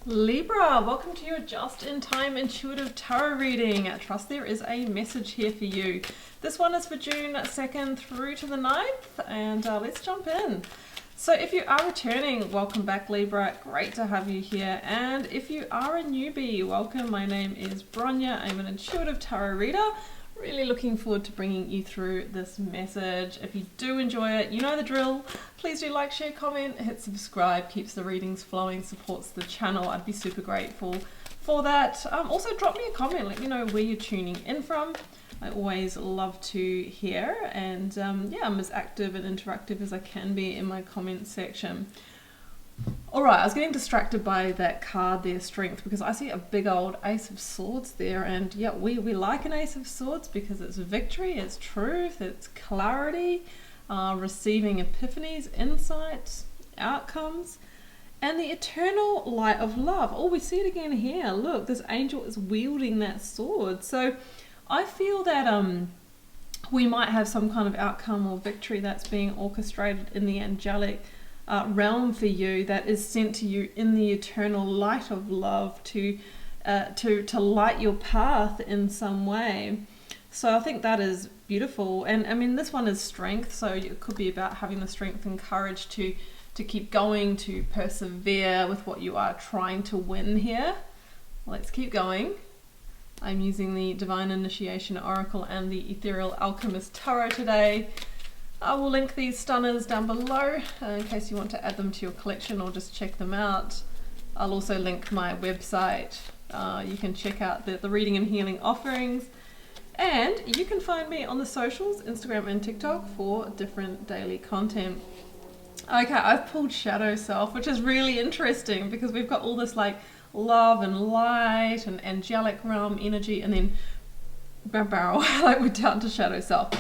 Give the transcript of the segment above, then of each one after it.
Libra, welcome to your just-in-time intuitive tarot reading. I trust there is a message here for you. This one is for June 2nd through to the 9th, and let's jump in. So if you are returning, welcome back Libra, great to have you here. And if you are a newbie, welcome. My name is Bronya, I'm an intuitive tarot reader. Really looking forward to bringing you through this message. If you do enjoy it, you know the drill. Please do like, share, comment, hit subscribe, keeps the readings flowing, supports the channel. I'd be super grateful for that. Also drop me a comment, let me know where you're tuning in from. I always love to hear, and yeah, I'm as active and interactive as I can be in my comment section. Alright, I was getting distracted by that card there, Strength, because I see a big old Ace of Swords there, and yeah, we like an Ace of Swords because it's victory, it's truth, it's clarity, receiving epiphanies, insights, outcomes, and the eternal light of love. Oh, we see it again here. Look, this angel is wielding that sword. So I feel that we might have some kind of outcome or victory that's being orchestrated in the angelic realm for you, that is sent to you in the eternal light of love to light your path in some way. So I think that is beautiful. And I mean, this one is strength, so it could be about having the strength and courage to keep going, to persevere with what you are trying to win here. Let's keep going. I'm using the Divine Initiation Oracle and the Ethereal Alchemist Tarot today. I will link these stunners down below in case you want to add them to your collection or just check them out. I'll also link my website. You can check out the reading and healing offerings. And you can find me on the socials, Instagram and TikTok, for different daily content. Okay, I've pulled Shadow Self, which is really interesting because we've got all this like love and light and angelic realm energy, and then barrel, like we're down to Shadow Self.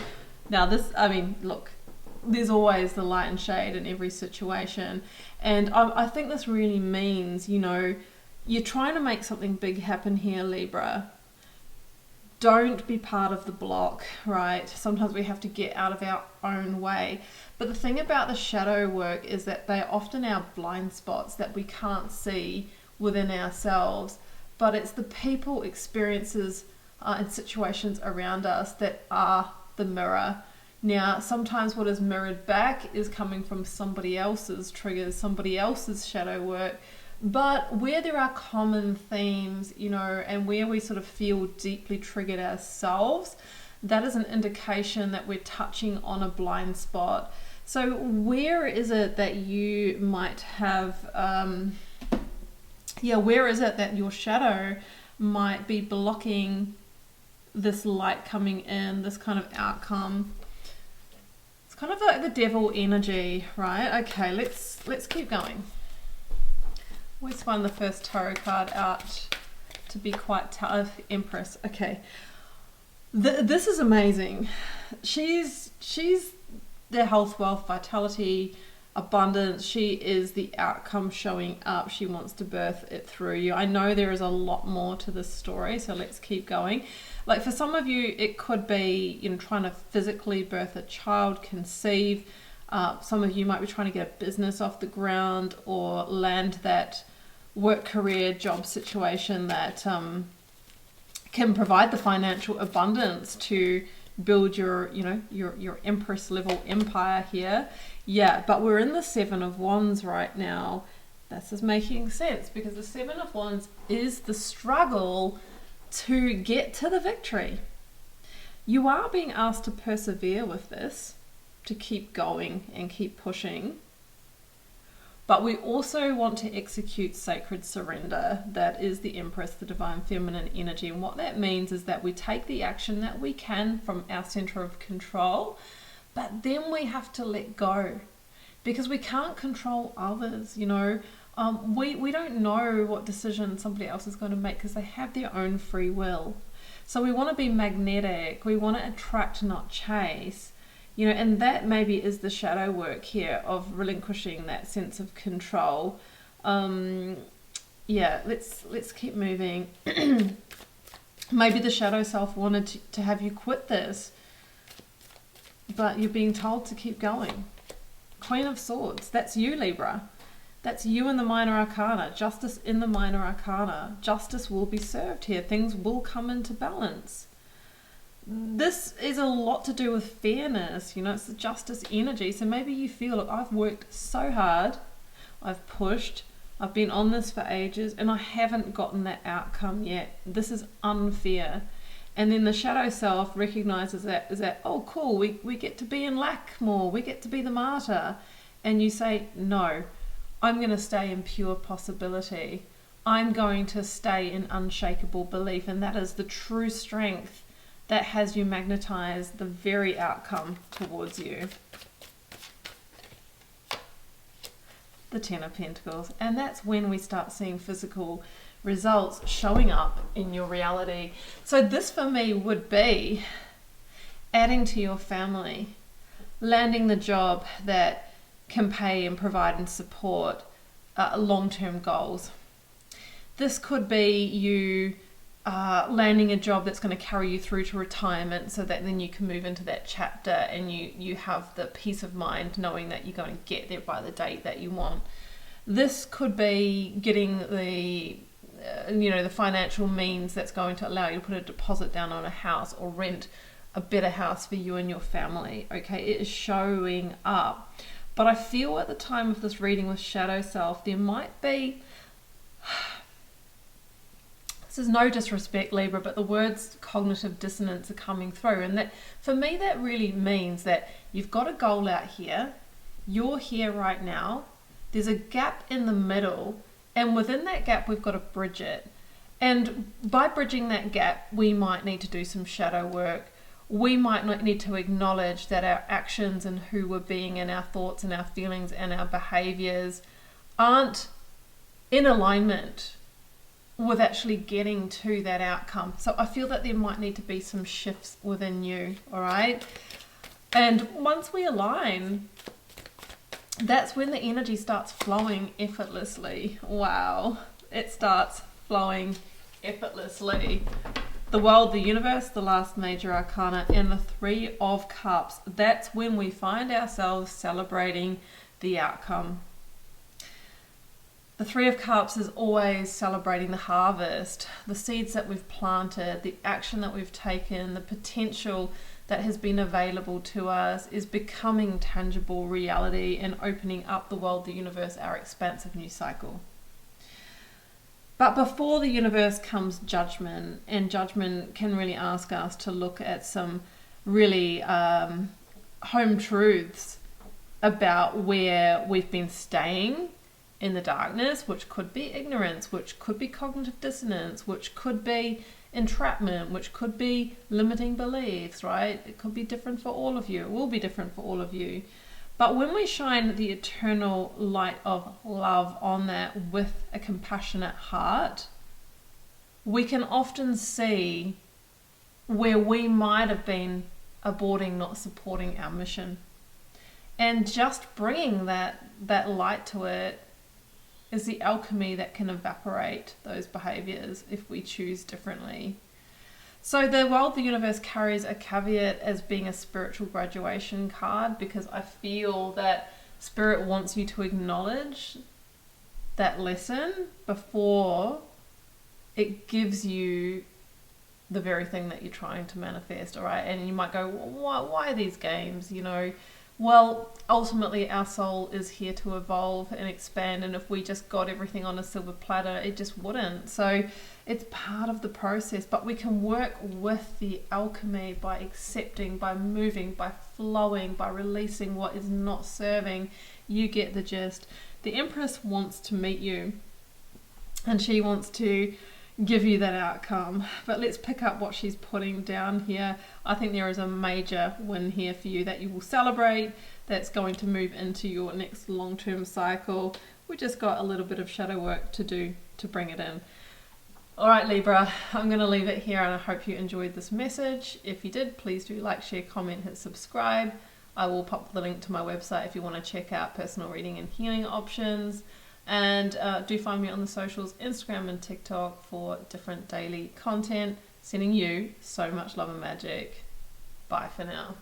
Now this, I mean, look, there's always the light and shade in every situation. And I think this really means, you know, you're trying to make something big happen here, Libra. Don't be part of the block, right? Sometimes we have to get out of our own way. But the thing about the shadow work is that they're often our blind spots that we can't see within ourselves. But it's the people, experiences, and situations around us that are the mirror. Now, sometimes what is mirrored back is coming from somebody else's triggers, somebody else's shadow work. But where there are common themes, you know, and where we sort of feel deeply triggered ourselves, that is an indication that we're touching on a blind spot. So where is it that you might have, where is it that your shadow might be blocking this light coming in, this kind of outcome? It's kind of like the devil energy, right? Okay, let's keep going. Always find the first tarot card out to be quite tough. Empress. Okay, this is amazing. She's the health, wealth, vitality, abundance. She is the outcome showing up. She wants to birth it through you. I know there is a lot more to this story, so let's keep going. Like for some of you, it could be, you know, trying to physically birth a child, conceive. Some of you might be trying to get a business off the ground or land that work, career, job situation that can provide the financial abundance to build your, you know, your Empress level empire here. Yeah, but we're in the Seven of Wands right now. This is making sense because the Seven of Wands is the struggle to get to the victory. You are being asked to persevere with this, to keep going and keep pushing. But we also want to execute sacred surrender. That is the Empress, the divine feminine energy. And what that means is that we take the action that we can from our center of control, but then we have to let go because we can't control others, you know. We don't know what decision somebody else is going to make because they have their own free will. So we want to be magnetic. We want to attract, not chase. You know, and that maybe is the shadow work here of relinquishing that sense of control. Yeah, let's keep moving. Maybe the shadow self wanted to have you quit this, but you're being told to keep going. Queen of Swords, that's you, Libra. That's you in the minor arcana, justice in the minor arcana. Justice will be served here. Things will come into balance. This is a lot to do with fairness, you know, it's the justice energy. So maybe you feel, look, I've worked so hard, I've pushed, I've been on this for ages, and I haven't gotten that outcome yet. This is unfair. And then the shadow self recognizes that, is that, oh cool, we get to be in lack more, we get to be the martyr. And you say, no, I'm going to stay in pure possibility. I'm going to stay in unshakable belief, and that is the true strength that has you magnetize the very outcome towards you. The Ten of Pentacles. And that's when we start seeing physical results showing up in your reality. So this for me would be adding to your family, landing the job that can pay and provide and support long-term goals. This could be you landing a job that's going to carry you through to retirement, so that then you can move into that chapter and you have the peace of mind knowing that you're going to get there by the date that you want. This could be getting the the financial means that's going to allow you to put a deposit down on a house or rent a better house for you and your family. Okay, it is showing up. But I feel at the time of this reading with shadow self, there might be, this is no disrespect, Libra, but the words cognitive dissonance are coming through. And that, for me, that really means that you've got a goal out here, you're here right now, there's a gap in the middle, and within that gap, we've got to bridge it. And by bridging that gap, we might need to do some shadow work. We might not need to acknowledge that our actions and who we're being and our thoughts and our feelings and our behaviors aren't in alignment with actually getting to that outcome. So I feel that there might need to be some shifts within you, all right? And once we align, that's when the energy starts flowing effortlessly. Wow, it starts flowing effortlessly. The world, the universe, the last major arcana, and the Three of Cups. That's when we find ourselves celebrating the outcome. The Three of Cups is always celebrating the harvest, the seeds that we've planted, the action that we've taken, the potential that has been available to us is becoming tangible reality and opening up the world, the universe, our expansive new cycle. But before the universe comes judgment, and judgment can really ask us to look at some really home truths about where we've been staying in the darkness, which could be ignorance, which could be cognitive dissonance, which could be entrapment, which could be limiting beliefs, right? It could be different for all of you. It will be different for all of you. But when we shine the eternal light of love on that with a compassionate heart, we can often see where we might have been aborting, not supporting our mission. And just bringing that light to it is the alchemy that can evaporate those behaviors if we choose differently. So the world, the universe carries a caveat as being a spiritual graduation card, because I feel that Spirit wants you to acknowledge that lesson before it gives you the very thing that you're trying to manifest, all right? And you might go, why these games, you know? Well, ultimately our soul is here to evolve and expand, and if we just got everything on a silver platter, it just wouldn't. So it's part of the process, but we can work with the alchemy by accepting, by moving, by flowing, by releasing what is not serving. You get the gist. The Empress wants to meet you, and she wants to give you that outcome. But let's pick up what she's putting down here. I think there is a major win here for you that you will celebrate, that's going to move into your next long-term cycle. We just got a little bit of shadow work to do to bring it in. All right, Libra, I'm going to leave it here, and I hope you enjoyed this message. If you did, please do like, share, comment, hit subscribe. I will pop the link to my website if you want to check out personal reading and healing options. And do find me on the socials, Instagram and TikTok, for different daily content. Sending you so much love and magic. Bye for now.